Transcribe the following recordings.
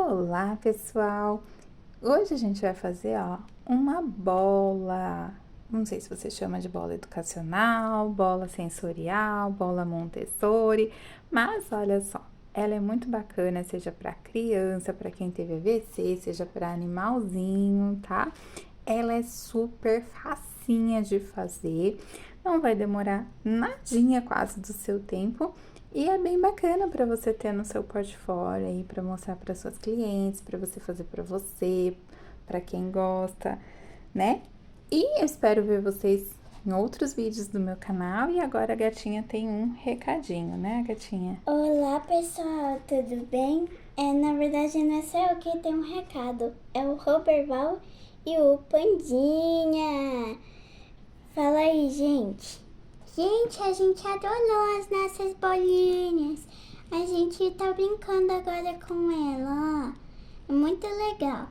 Olá, pessoal! Hoje a gente vai fazer, uma bola. Não sei se você chama de bola educacional, bola sensorial, bola Montessori, mas olha só, ela é muito bacana, seja para criança, para quem teve AVC, seja para animalzinho, tá? Ela é super facinha de fazer, não vai demorar nadinha quase do seu tempo. E é bem bacana para você ter no seu portfólio aí para mostrar para suas clientes, para você fazer para você, para quem gosta, né? E eu espero ver vocês em outros vídeos do meu canal. E agora a gatinha tem um recadinho, né, gatinha? Olá pessoal, tudo bem? Na verdade não é só eu que tenho um recado, é o Roberval e o Pandinha. Fala aí, gente. Gente, a gente adorou as nossas bolinhas. A gente tá brincando agora com ela, ó. É muito legal.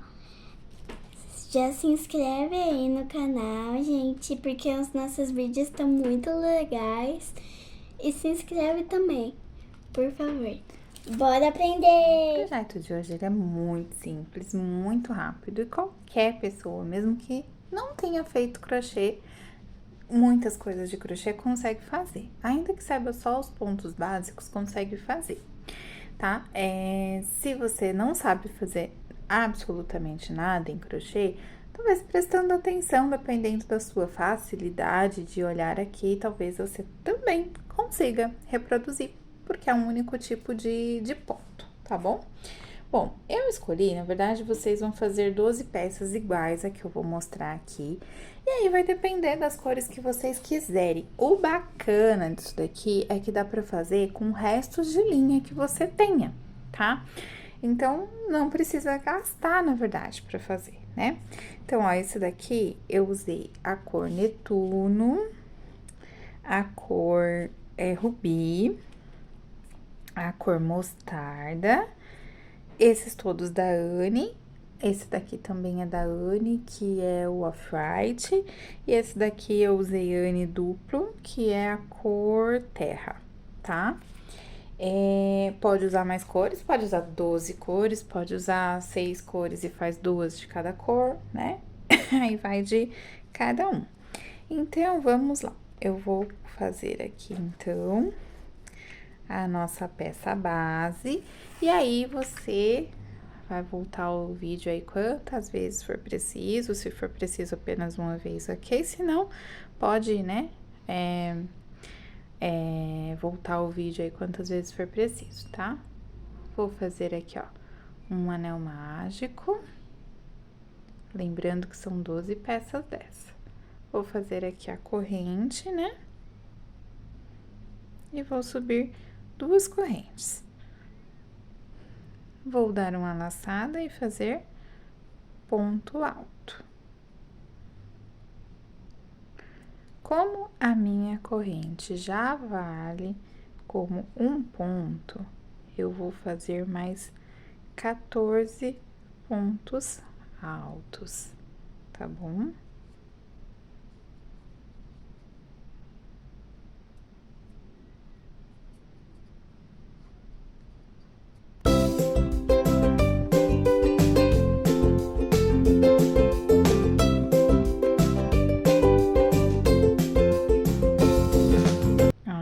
Já se inscreve aí no canal, gente, porque os nossos vídeos estão muito legais. E se inscreve também, por favor. Bora aprender! O projeto de hoje ele é muito simples, muito rápido e qualquer pessoa, mesmo que não tenha feito crochê, muitas coisas de crochê consegue fazer. Ainda que saiba só os pontos básicos, consegue fazer, tá? Se você não sabe fazer absolutamente nada em crochê, talvez prestando atenção, dependendo da sua facilidade de olhar aqui, talvez você também consiga reproduzir, porque é um único tipo de ponto, tá bom? Bom, eu escolhi, na verdade, vocês vão fazer 12 peças iguais a que eu vou mostrar aqui. E aí vai depender das cores que vocês quiserem. O bacana disso daqui é que dá pra fazer com restos de linha que você tenha, tá? Então, não precisa gastar, na verdade, pra fazer, né? Então, ó, esse daqui eu usei a cor Netuno, a cor Rubi, a cor Mostarda, esses todos da Anne. Esse daqui também é da Anne, que é o Off-White. E esse daqui eu usei Anne duplo, que é a cor terra, tá? Pode usar mais cores, pode usar 12 cores, pode usar 6 cores e faz 2 de cada cor, né? Aí vai de cada um. Então, vamos lá. Eu vou fazer aqui, então, a nossa peça base. E aí, você vai voltar o vídeo aí quantas vezes for preciso, se for preciso apenas uma vez, ok? Se não, pode, né, voltar o vídeo aí quantas vezes for preciso, tá? Vou fazer aqui, ó, um anel mágico, lembrando que são 12 peças dessa. Vou fazer aqui a corrente, né? E vou subir 2 correntes. Vou dar uma laçada e fazer ponto alto. Como a minha corrente já vale como um ponto, eu vou fazer mais 14 pontos altos, tá bom?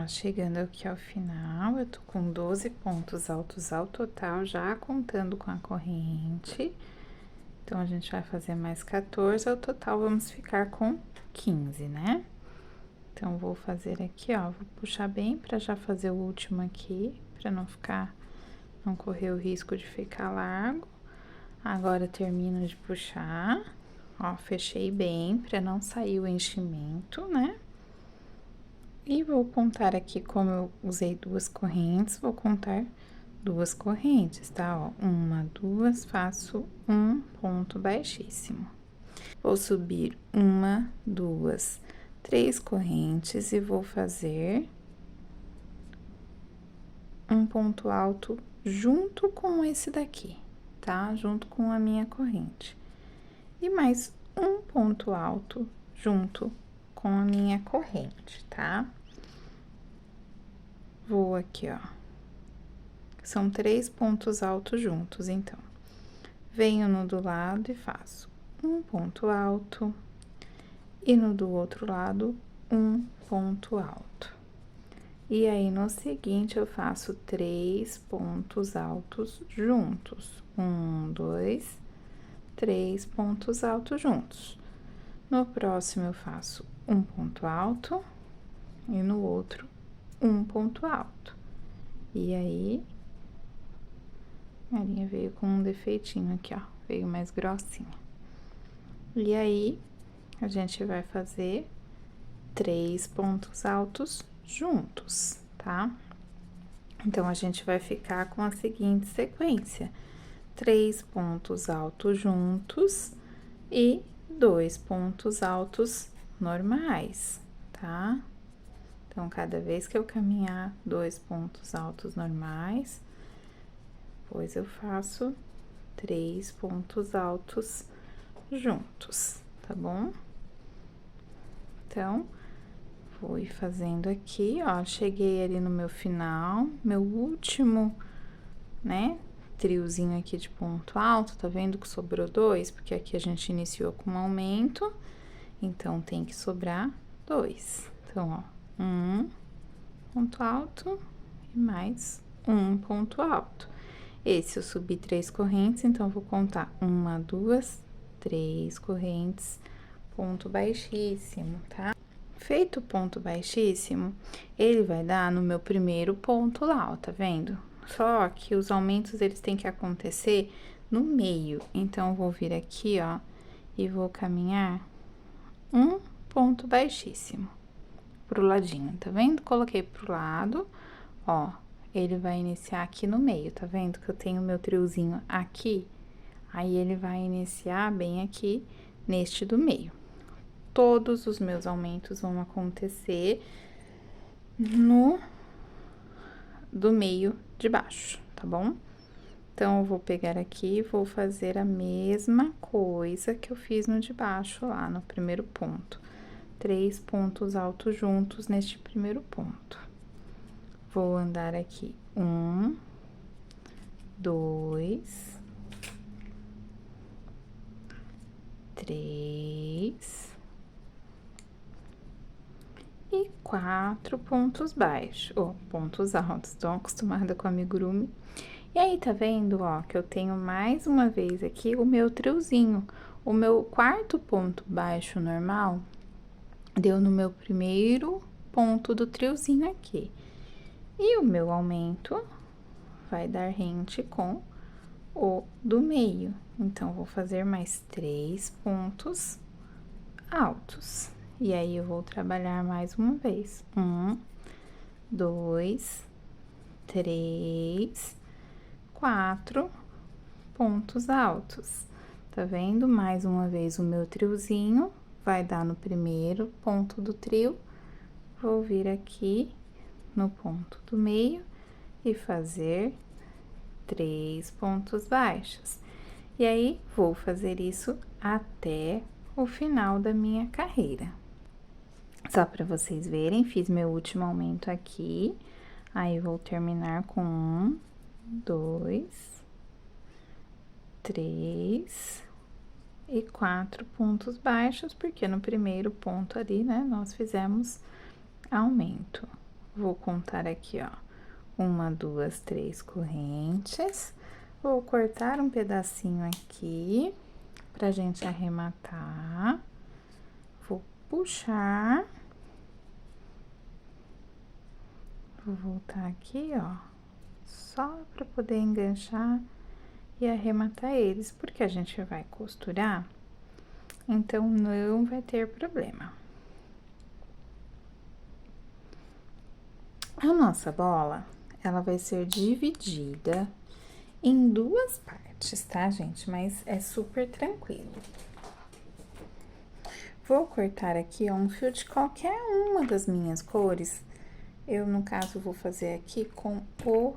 Chegando aqui ao final, eu tô com 12 pontos altos ao total, já contando com a corrente. Então, a gente vai fazer mais 14, ao total vamos ficar com 15, né? Então, vou fazer aqui, ó, vou puxar bem pra já fazer o último aqui, pra não correr o risco de ficar largo. Agora, termino de puxar, ó, fechei bem pra não sair o enchimento, né? E vou contar aqui, como eu usei 2 correntes, vou contar 2 correntes, tá? Ó, 1, 2, faço um ponto baixíssimo. Vou subir 1, 2, 3 correntes e vou fazer um ponto alto junto com esse daqui, tá? Junto com a minha corrente. E mais um ponto alto junto com a minha corrente, tá? Vou aqui, ó. São 3 pontos altos juntos, então. venho no do lado e faço um ponto alto, e no do outro lado, um ponto alto. E aí, no seguinte, eu faço 3 pontos altos juntos. 1, 2, 3 pontos altos juntos. No próximo, eu faço um ponto alto e no outro, um ponto alto. E aí, a linha veio com um defeitinho aqui, ó, veio mais grossinha. E aí, a gente vai fazer 3 pontos altos juntos, tá? Então, a gente vai ficar com a seguinte sequência: 3 pontos altos juntos e 2 pontos altos normais, tá? Então, cada vez que eu caminhar 2 pontos altos normais, depois eu faço 3 pontos altos juntos, tá bom? Então, vou ir fazendo aqui, ó, cheguei ali no meu final, meu último, né, triozinho aqui de ponto alto, tá vendo que sobrou 2? Porque aqui a gente iniciou com um aumento, então tem que sobrar 2. Então, ó, um ponto alto e mais um ponto alto. Esse eu subi 3 correntes, então eu vou contar 1, 2, 3 correntes, ponto baixíssimo, tá? Feito o ponto baixíssimo, ele vai dar no meu primeiro ponto lá, ó, tá vendo? Só que os aumentos, eles têm que acontecer no meio. Então, eu vou vir aqui, ó, e vou caminhar um ponto baixíssimo pro ladinho, tá vendo? Coloquei pro lado, ó, ele vai iniciar aqui no meio, tá vendo? Que eu tenho meu triozinho aqui, aí ele vai iniciar bem aqui neste do meio. Todos os meus aumentos vão acontecer no do meio de baixo, tá bom? Então, eu vou pegar aqui e vou fazer a mesma coisa que eu fiz no de baixo lá, no primeiro ponto. 3 pontos altos juntos neste primeiro ponto. Vou andar aqui 1, 2, 3 e 4 pontos baixos, ou pontos altos. Tô acostumada com amigurumi. E aí, tá vendo, ó, que eu tenho mais uma vez aqui o meu triozinho. O meu quarto ponto baixo normal deu no meu primeiro ponto do triozinho aqui. E o meu aumento vai dar rente com o do meio. Então, vou fazer mais 3 pontos altos. E aí, eu vou trabalhar mais uma vez. 1, 2, 3, 4 pontos altos. Tá vendo? Mais uma vez o meu triozinho vai dar no primeiro ponto do trio. Vou vir aqui no ponto do meio e fazer 3 pontos baixos. E aí, vou fazer isso até o final da minha carreira. Só para vocês verem, fiz meu último aumento aqui. Aí, vou terminar com 1, 2, 3 e 4 pontos baixos, porque no primeiro ponto ali, né, nós fizemos aumento. Vou contar aqui, ó, 1, 2, 3 correntes. Vou cortar um pedacinho aqui pra gente arrematar. Vou puxar. Vou voltar aqui, ó, só pra poder enganchar e arrematar eles, porque a gente vai costurar, então não vai ter problema. A nossa bola, ela vai ser dividida em 2 partes, tá, gente? Mas é super tranquilo. Vou cortar aqui, ó, um fio de qualquer uma das minhas cores. Eu, no caso, vou fazer aqui com o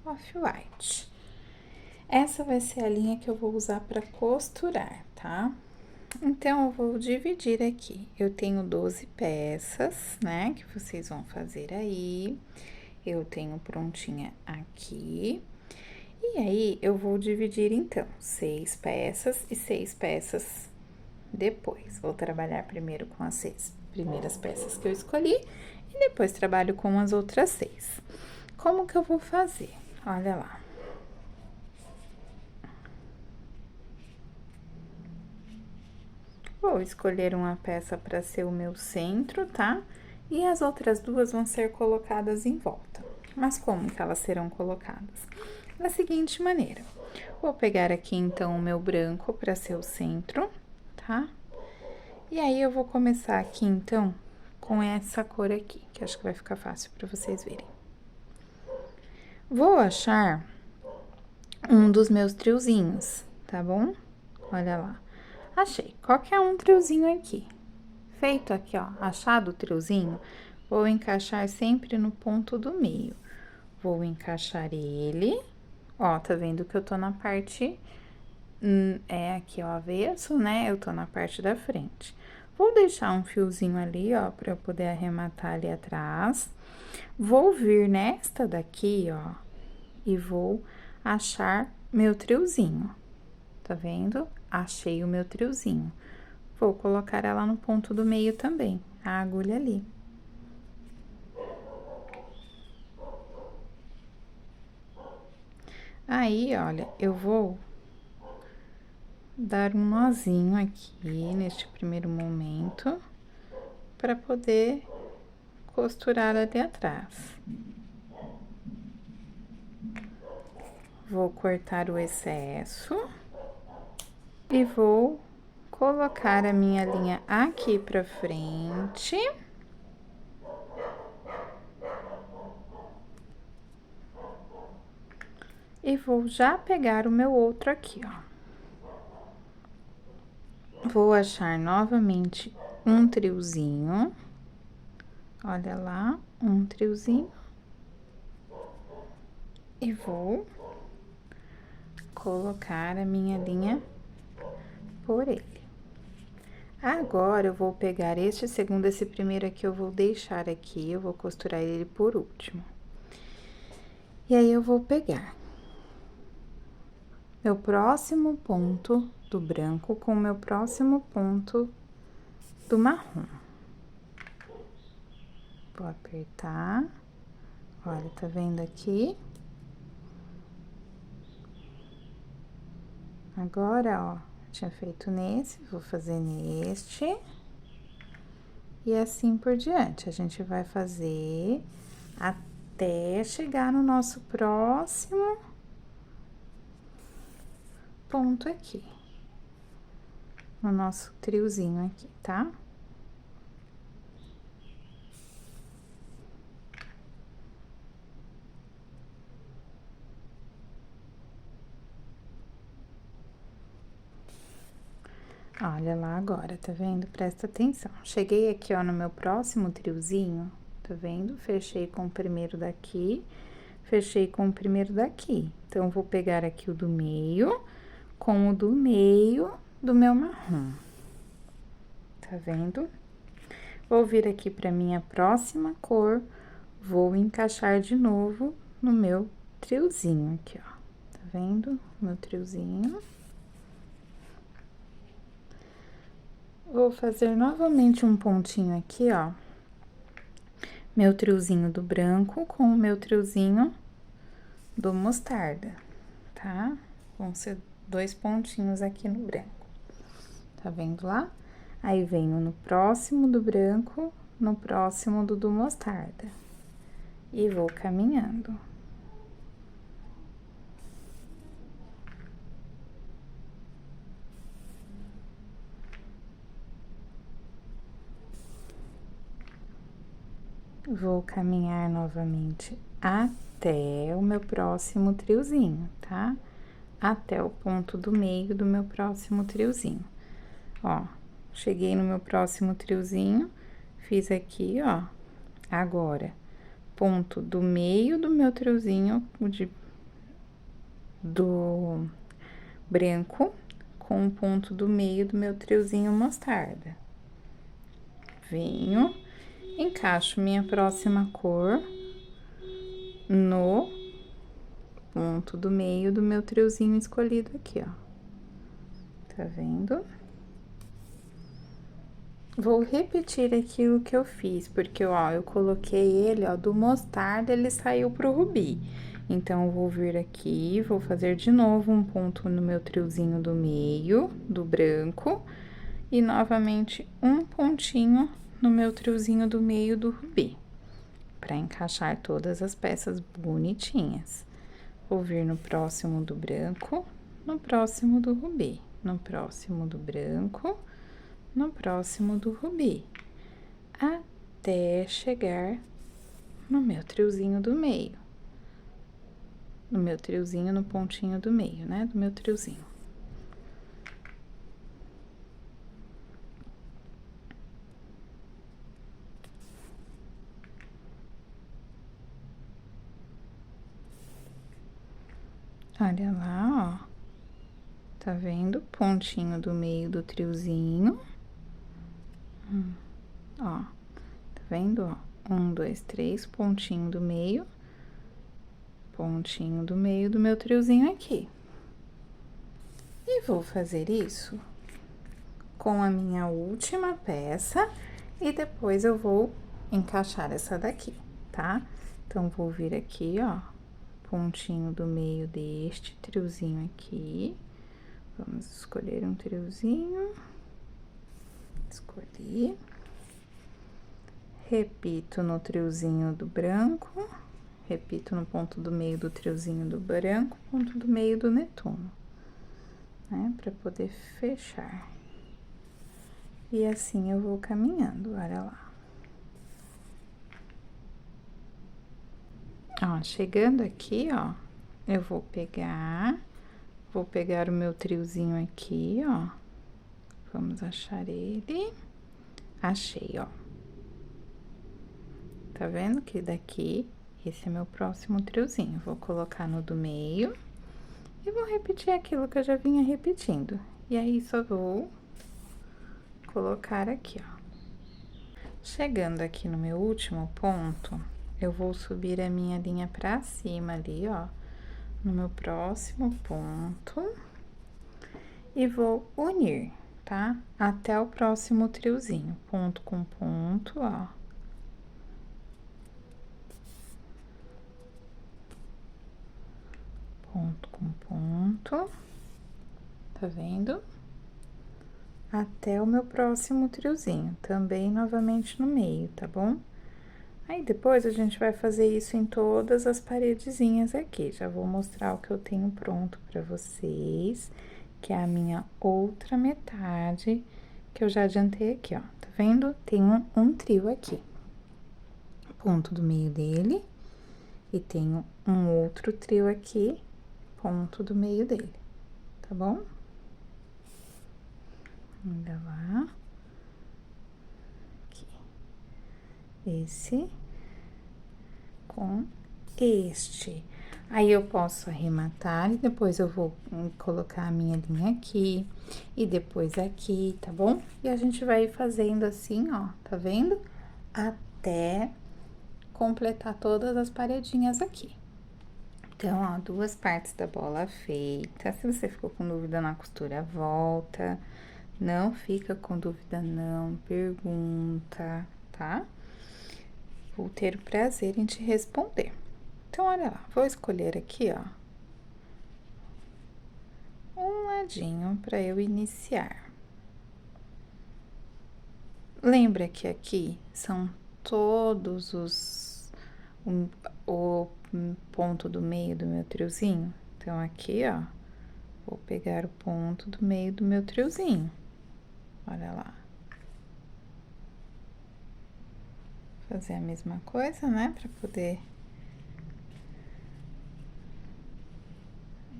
off-white. Essa vai ser a linha que eu vou usar para costurar, tá? Então, eu vou dividir aqui. Eu tenho 12 peças, né? Que vocês vão fazer aí. Eu tenho prontinha aqui. E aí, eu vou dividir, então, 6 peças e 6 peças depois. Vou trabalhar primeiro com as 6 primeiras peças que eu escolhi e depois trabalho com as outras 6. Como que eu vou fazer? Olha lá. Vou escolher uma peça para ser o meu centro, tá? E as outras duas vão ser colocadas em volta. Mas como que elas serão colocadas? Da seguinte maneira. Vou pegar aqui, então, o meu branco para ser o centro, tá? E aí, eu vou começar aqui, então, com essa cor aqui, que acho que vai ficar fácil para vocês verem. Vou achar um dos meus triozinhos, tá bom? Olha lá. Achei qualquer um triozinho aqui. Feito aqui, ó, achado o triozinho, vou encaixar sempre no ponto do meio. Vou encaixar ele, ó, tá vendo que eu tô na parte, é aqui, ó, avesso, né? Eu tô na parte da frente. Vou deixar um fiozinho ali, ó, pra eu poder arrematar ali atrás. Vou vir nesta daqui, ó, e vou achar meu triozinho. Tá vendo? Achei o meu triozinho. Vou colocar ela no ponto do meio também, a agulha ali. Aí, olha, eu vou dar um nozinho aqui neste primeiro momento, para poder costurar ali atrás. Vou cortar o excesso e vou colocar a minha linha aqui pra frente. E vou já pegar o meu outro aqui, ó. Vou achar novamente um triozinho. Olha lá, um triozinho. E vou colocar a minha linha por ele. Agora, eu vou pegar este segundo, esse primeiro aqui eu vou deixar aqui, eu vou costurar ele por último. E aí, eu vou pegar meu próximo ponto do branco com o meu próximo ponto do marrom. Vou apertar. Olha, tá vendo aqui? Agora, ó, tinha feito nesse, vou fazer neste. E assim por diante, a gente vai fazer até chegar no nosso próximo ponto aqui. No nosso triozinho aqui, tá? Olha lá agora, tá vendo? Presta atenção. Cheguei aqui, ó, no meu próximo triozinho, tá vendo? Fechei com o primeiro daqui, fechei com o primeiro daqui. Então, vou pegar aqui o do meio com o do meio do meu marrom. Tá vendo? Vou vir aqui pra minha próxima cor, vou encaixar de novo no meu triozinho aqui, ó. Tá vendo? Meu triozinho. Vou fazer novamente um pontinho aqui, ó. Meu triozinho do branco com o meu triozinho do mostarda, tá? Vão ser 2 pontinhos aqui no branco. Tá vendo lá? Aí, venho no próximo do branco, no próximo do mostarda. E vou caminhando. Vou caminhar novamente até o meu próximo triozinho, tá? Até o ponto do meio do meu próximo triozinho. Ó, cheguei no meu próximo triozinho, fiz aqui, ó. Agora, ponto do meio do meu triozinho do branco com o ponto do meio do meu triozinho mostarda. Venho, encaixo minha próxima cor no ponto do meio do meu triozinho escolhido aqui, ó. Tá vendo? Vou repetir aquilo que eu fiz, porque, ó, eu coloquei ele, ó, do mostarda, ele saiu pro rubi. Então, eu vou vir aqui, vou fazer de novo um ponto no meu triozinho do meio, do branco, e novamente um pontinho no meu triozinho do meio do rubi, pra encaixar todas as peças bonitinhas. Vou vir no próximo do branco, no próximo do rubi, no próximo do branco, no próximo do rubi, até chegar no meu triozinho do meio. No meu triozinho, no pontinho do meio, né? Do meu triozinho. Olha lá, ó. Tá vendo? Pontinho do meio do triozinho. Ó, tá vendo, ó? 1, 2, 3, pontinho do meio. Pontinho do meio do meu triozinho aqui. E vou fazer isso com a minha última peça e depois eu vou encaixar essa daqui, tá? Então, vou vir aqui, ó, pontinho do meio deste triozinho aqui. Vamos escolher um triozinho. Escolhi. Repito no triozinho do branco. Repito no ponto do meio do triozinho do branco, ponto do meio do Netuno, né? Pra poder fechar. E assim eu vou caminhando, olha lá. Ó, chegando aqui, ó, eu vou pegar o meu triozinho aqui, ó. Vamos achar ele. Achei, ó. Tá vendo que daqui, esse é meu próximo triozinho. Vou colocar no do meio e vou repetir aquilo que eu já vinha repetindo. E aí, só vou colocar aqui, ó. Chegando aqui no meu último ponto, eu vou subir a minha linha pra cima ali, ó, no meu próximo ponto, e vou unir, tá? Até o próximo triozinho, ponto com ponto, ó. Ponto com ponto, tá vendo? Até o meu próximo triozinho, também novamente no meio, tá bom? Aí, depois, a gente vai fazer isso em todas as paredezinhas aqui. Já vou mostrar o que eu tenho pronto pra vocês, que é a minha outra metade, que eu já adiantei aqui, ó. Tá vendo? Tem um trio aqui. Ponto do meio dele, e tenho um outro trio aqui, ponto do meio dele, tá bom? Olha lá. Aqui. Esse com este. Aí, eu posso arrematar e depois eu vou colocar a minha linha aqui e depois aqui, tá bom? E a gente vai fazendo assim, ó, tá vendo? Até completar todas as paredinhas aqui. Então, ó, 2 partes da bola feita. Se você ficou com dúvida na costura, volta. Não fica com dúvida, não. Pergunta, tá? Vou ter o prazer em te responder. Então, olha lá. Vou escolher aqui, ó, um ladinho pra eu iniciar. Lembra que aqui são todos o ponto do meio do meu triozinho? Então, aqui, ó, vou pegar o ponto do meio do meu triozinho. Olha lá. Fazer a mesma coisa, né? Pra poder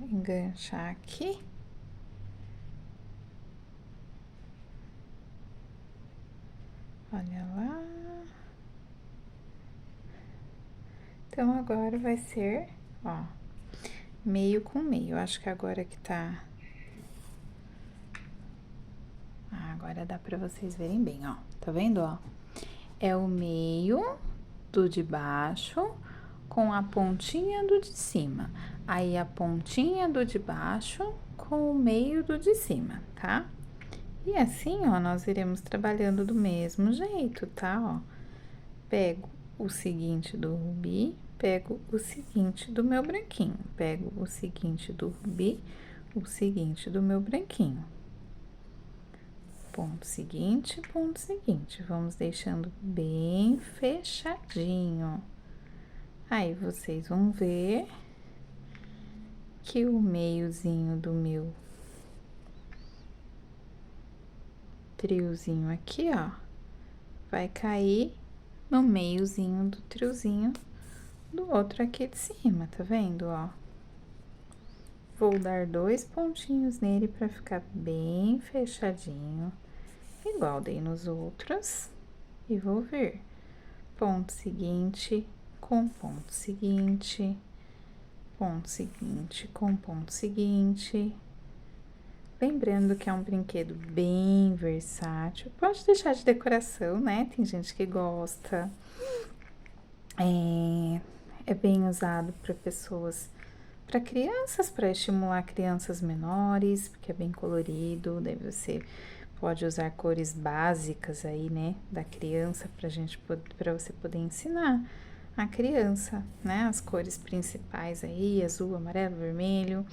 enganchar aqui. Olha lá. Então, agora vai ser, ó, meio com meio. Acho que agora que tá... agora dá pra vocês verem bem, ó. Tá vendo, ó? É o meio do de baixo com a pontinha do de cima. aí a pontinha do de baixo com o meio do de cima, tá? E assim, ó, nós iremos trabalhando do mesmo jeito, tá? Ó, pego o seguinte do rubi, pego o seguinte do meu branquinho, pego o seguinte do rubi, o seguinte do meu branquinho. Ponto seguinte, vamos deixando bem fechadinho. Aí, vocês vão ver que o meiozinho do meu triozinho aqui, ó, vai cair no meiozinho do triozinho do outro aqui de cima, tá vendo, ó? Vou dar 2 pontinhos nele pra ficar bem fechadinho, igual dei nos outros, e vou vir ponto seguinte com ponto seguinte, ponto seguinte com ponto seguinte. Lembrando que é um brinquedo bem versátil, pode deixar de decoração, né? Tem gente que gosta. É bem usado para pessoas, para crianças, para estimular crianças menores, porque é bem colorido. Daí você pode usar cores básicas aí, né, da criança para você poder ensinar a criança, né, as cores principais aí, azul, amarelo, vermelho,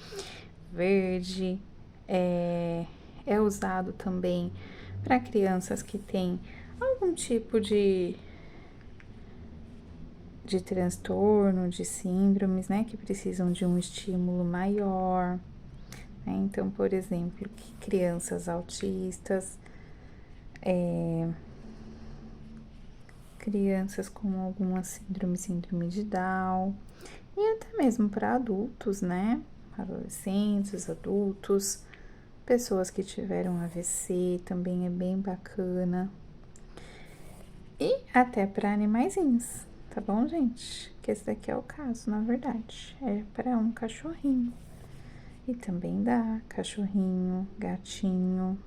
verde. É usado também para crianças que têm algum tipo de transtorno, de síndromes, né, que precisam de um estímulo maior, né? Então, por exemplo, crianças autistas, crianças com alguma síndrome de Down, e até mesmo para adultos, né, adolescentes, adultos, pessoas que tiveram AVC, também é bem bacana. E até para animaizinhos, tá bom, gente? Que esse daqui é o caso, na verdade. É para um cachorrinho. E também dá cachorrinho, gatinho.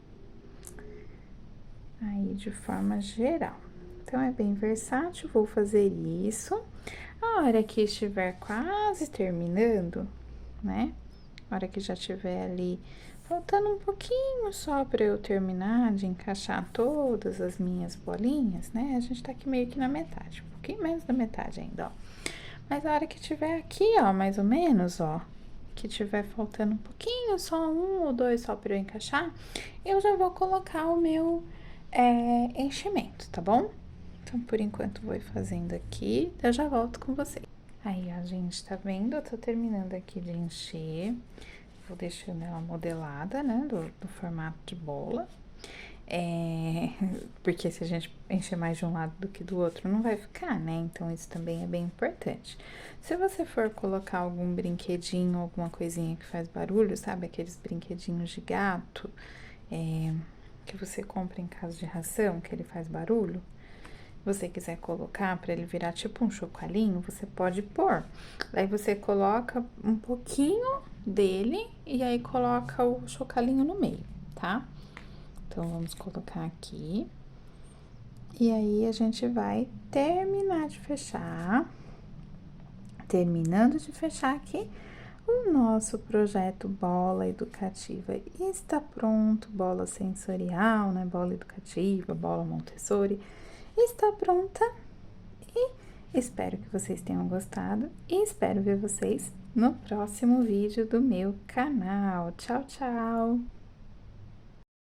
Aí, de forma geral. Então, é bem versátil, vou fazer isso. A hora que estiver quase terminando, né? A hora que já tiver ali, faltando um pouquinho só para eu terminar de encaixar todas as minhas bolinhas, né? A gente tá aqui meio que na metade, um pouquinho menos da metade ainda, ó. Mas a hora que tiver aqui, ó, mais ou menos, ó, que tiver faltando um pouquinho, só um ou dois só para eu encaixar, eu já vou colocar o meu enchimento, tá bom? Então, por enquanto, vou ir fazendo aqui, eu já volto com vocês. Aí, a gente, tá vendo? Eu tô terminando aqui de encher, vou deixando ela modelada, né, do formato de bola. Porque se a gente encher mais de um lado do que do outro, não vai ficar, né? Então, isso também é bem importante. Se você for colocar algum brinquedinho, alguma coisinha que faz barulho, sabe? Aqueles brinquedinhos de gato, que você compra em casa de ração, que ele faz barulho. Você quiser colocar para ele virar tipo um chocalinho, você pode pôr. Daí você coloca um pouquinho dele e aí coloca o chocalinho no meio, tá? Então, vamos colocar aqui. E aí, a gente vai terminar de fechar. Terminando de fechar aqui, o nosso projeto Bola Educativa está pronto. Bola sensorial, né? Bola educativa, bola Montessori. Está pronta e espero que vocês tenham gostado e espero ver vocês no próximo vídeo do meu canal. Tchau, tchau!